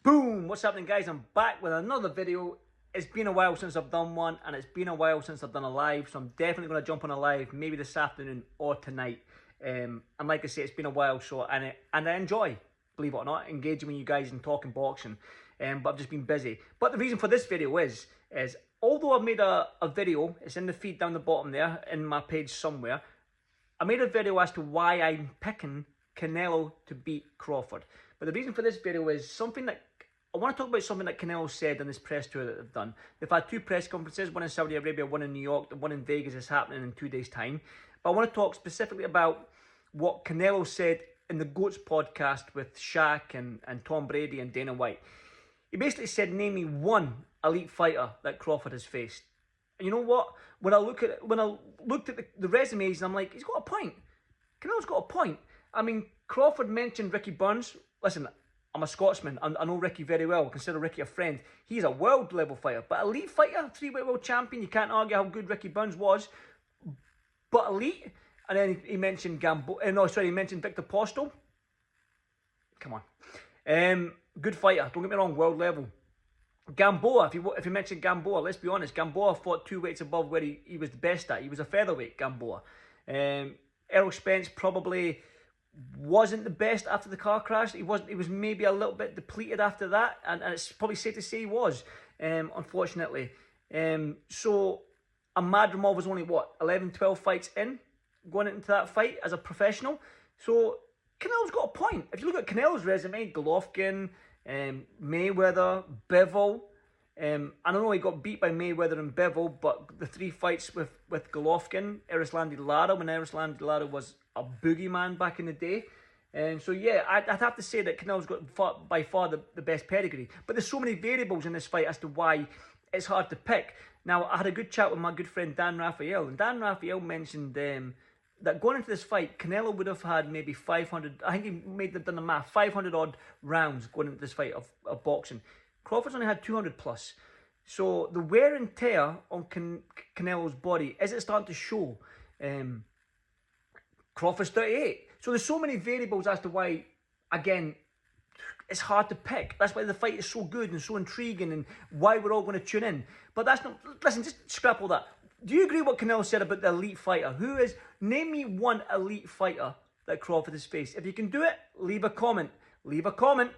Boom! What's happening, guys? I'm back with another video. It's been a while since I've done one, and it's been a while since I've done a live, so I'm definitely going to jump on a live, maybe this afternoon or tonight. And like I say, it's been a while, so and I enjoy, believe it or not, engaging with you guys and talking boxing. But I've just been busy. But the reason for this video is although I've made a video, it's in the feed down the bottom there, in my page somewhere. I made a video as to why I'm picking Canelo to beat Crawford. But the reason for this video is something that I want to talk about, something that Canelo said on this press tour that they've done. They've had two press conferences, one in Saudi Arabia, one in New York, the one in Vegas is happening in 2 days' time. But I want to talk specifically about what Canelo said in the GOATS podcast with Shaq and Tom Brady and Dana White. He basically said, name me one elite fighter that Crawford has faced. And you know what? When I looked at the resumes, I'm like, he's got a point. Canelo's got a point. I mean, Crawford mentioned Ricky Burns. Listen, I'm a Scotsman. I know Ricky very well. I consider Ricky a friend. He's a world level fighter. But elite fighter, three-weight world champion, you can't argue how good Ricky Burns was. But elite? And then he mentioned he mentioned Victor Postol. Come on. Good fighter. Don't get me wrong, world level. Gamboa, if you mention Gamboa, let's be honest, Gamboa fought 2 weights above where he was the best at. He was a featherweight, Gamboa. Errol Spence probably wasn't the best after the car crash. He was maybe a little bit depleted after that, and it's probably safe to say he was, unfortunately. So Ahmadramov was only, 11, 12 fights in, going into that fight as a professional. So Canelo's got a point. If you look at Canelo's resume, Golovkin, Mayweather, Bivol. I don't know, he got beat by Mayweather and Bivol, but the 3 fights with Golovkin, Erislandy Lara, when Erislandy Lara was a boogeyman back in the day. And so, yeah, I'd have to say that Canelo's got by far the best pedigree. But there's so many variables in this fight as to why it's hard to pick. Now, I had a good chat with my good friend Dan Raphael, and Dan Raphael mentioned that going into this fight, Canelo would have had maybe 500, I think he may have done the math, 500 odd rounds going into this fight of boxing. Crawford's only had 200 plus. So the wear and tear on Canelo's body, is it starting to show? Crawford's 38. So there's so many variables as to why, again, it's hard to pick. That's why the fight is so good and so intriguing and why we're all going to tune in. But that's not, listen, just scrap all that. Do you agree what Canelo said about the elite fighter? Name me one elite fighter that Crawford has faced. If you can do it, leave a comment. Leave a comment.